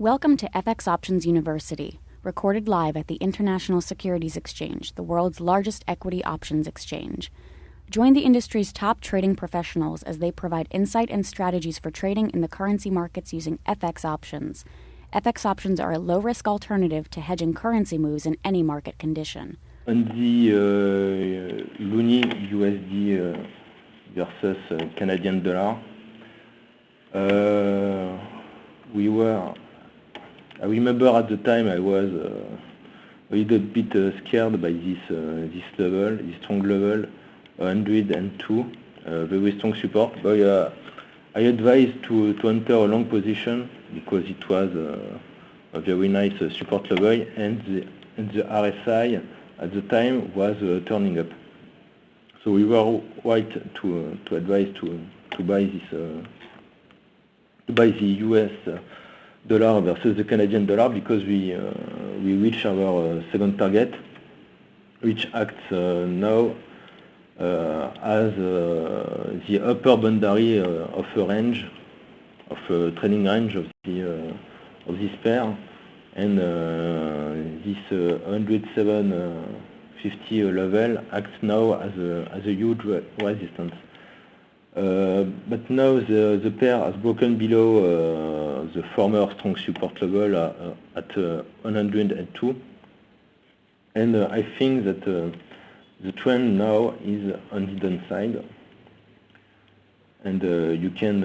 Welcome to FX Options University, recorded live at the International Securities Exchange, the world's largest equity options exchange. Join the industry's top trading professionals as they provide insight and strategies for trading in the currency markets using FX options. FX options are a low-risk alternative to hedging currency moves in any market condition. On the Loonie USD versus Canadian dollar, I remember at the time I was a little bit scared by this level, this strong level, 102, very strong support. But I advised to enter a long position because it was a very nice support level, and the RSI at the time was turning up. So we were right to advise to buy this the US dollar versus the Canadian dollar, because we reach our second target, which acts now as the upper boundary of a range, of a trading range of this pair, and this 107.50 level acts now as a huge resistance. But now the pair has broken below the former strong support level at 102, and I think that the trend now is on the downside, and you can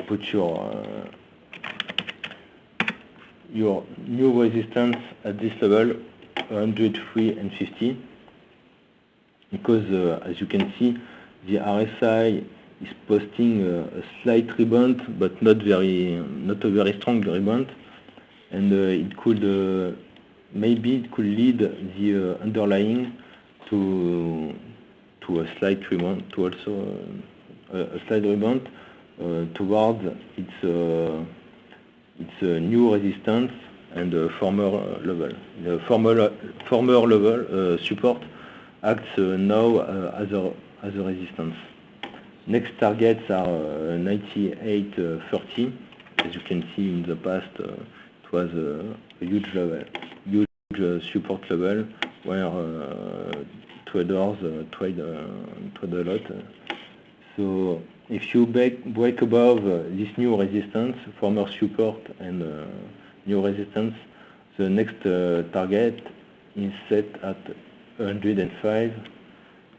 put your new resistance at this level, 103.50, because as you can see, the RSI is posting a slight rebound, but not a very strong rebound, and it could maybe lead the underlying to a slight rebound, to also a slight rebound towards its new resistance and former level. The former level support acts now as a resistance. Next targets are 98.30. As you can see, in the past it was a huge level, huge support level where traders trade a lot. So if you break above this new resistance, former support and new resistance, the next target is set at 105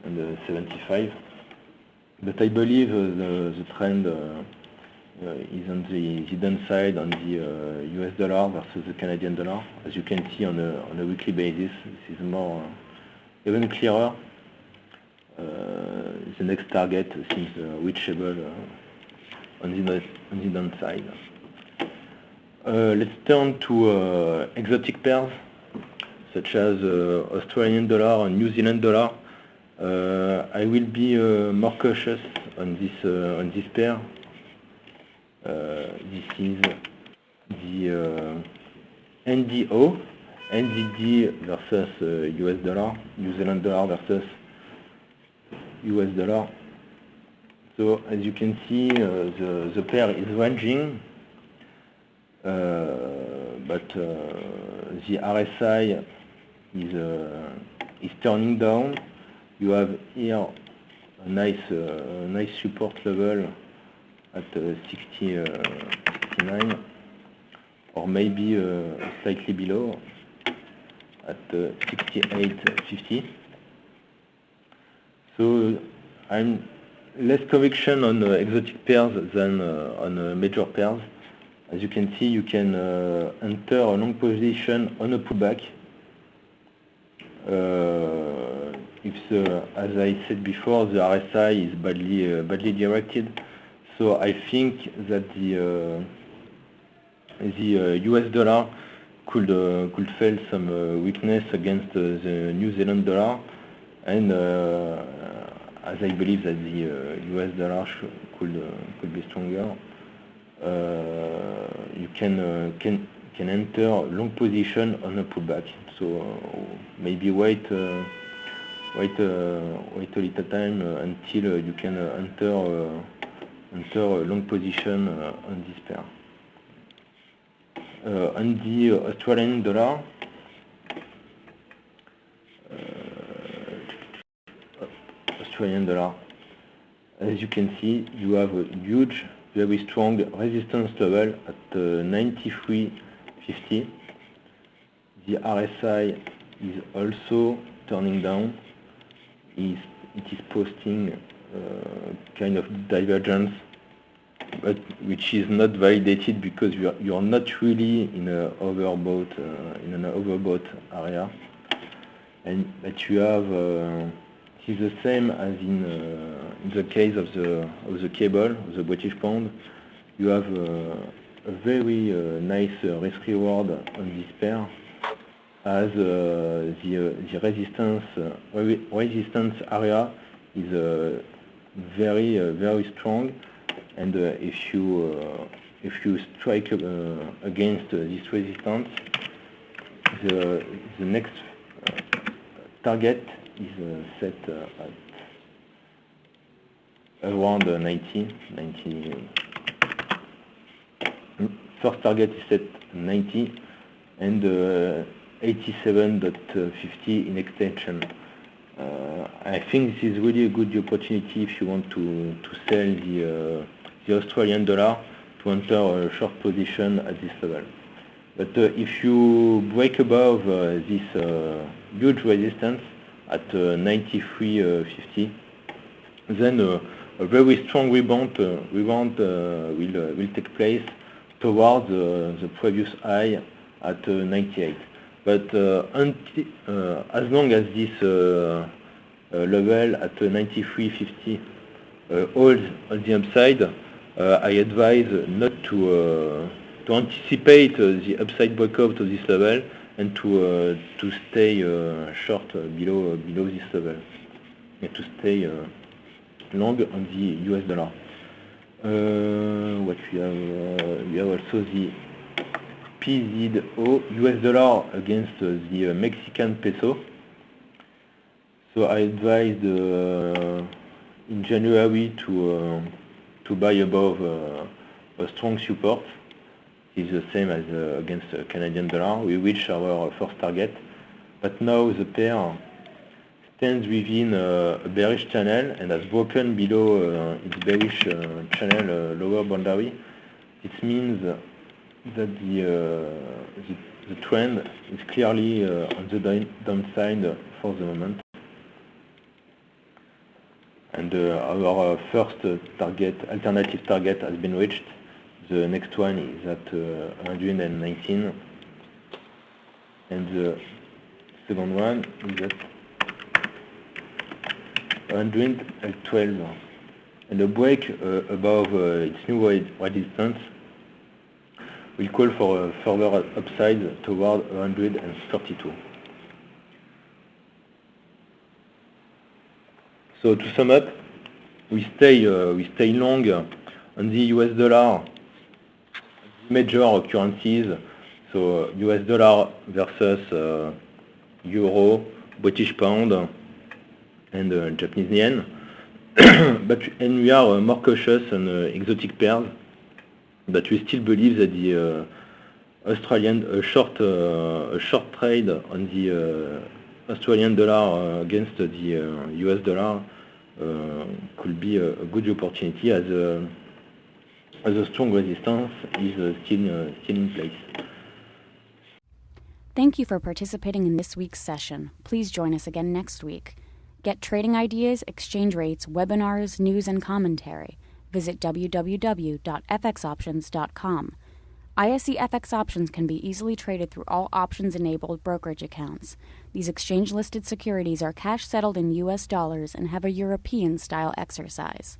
and 75. But I believe the trend is on the downside on the US dollar versus the Canadian dollar. As you can see on a weekly basis, this is more even clearer. The next target seems reachable on the downside. Let's turn to exotic pairs such as Australian dollar and New Zealand dollar. I will be more cautious on this pair. This is the NDO, NZD versus US dollar, New Zealand dollar versus US dollar. So as you can see, the pair is ranging, but the RSI is turning down. You have here a nice support level at 69, or maybe slightly below at 68.50. So I'm less conviction on exotic pairs than on major pairs. As you can see, you can enter a long position on a pullback. If as I said before, the RSI is badly directed, so I think that the US dollar could feel some weakness against the New Zealand dollar, and as I believe that the US dollar could be stronger, you can enter long position on a pullback. So maybe wait a little time until you can enter a long position on this pair. On the Australian dollar, as you can see, you have a huge, very strong resistance level at 93.50. The RSI is also turning down. It is posting kind of divergence, but which is not validated because you are not really in an overbought area, but you have. It is the same as in the case of the cable, of the British pound. You have a very nice risk-reward on this pair, as the resistance area is very strong, and if you strike against this resistance, the next target is set at around 90. First target is set 90 and 87.50 in extension. I think this is really a good opportunity if you want to sell the Australian dollar, to enter a short position at this level. But if you break above this huge resistance at 93.50, then a very strong rebound will take place towards the previous high at 98. But as long as this level at 93.50 holds on the upside, I advise not to anticipate the upside breakout of this level and to stay short below this level, and to stay long on the US dollar. What we have also the PZO US dollar against the Mexican peso. So I advised in January to buy above a strong support. Is the same as against the Canadian dollar. We reached our first target, but now the pair stands within a bearish channel and has broken below its bearish channel lower boundary. It means that the trend is clearly on the downside for the moment. And our first alternative target has been reached. The next one is at 119, and the second one is at 112. And a break above its new resistance will call for a further upside toward 132. So to sum up, we stay long on the US dollar. Major currencies, so US dollar versus euro, British pound, and Japanese yen. And we are more cautious on exotic pairs, but we still believe that the Australian short trade on the Australian dollar against the US dollar could be a good opportunity, as a strong resistance is still in place. Thank you for participating in this week's session. Please join us again next week. Get trading ideas, exchange rates, webinars, news, and commentary. Visit www.fxoptions.com. ISE FX options can be easily traded through all options-enabled brokerage accounts. These exchange-listed securities are cash-settled in US dollars and have a European-style exercise.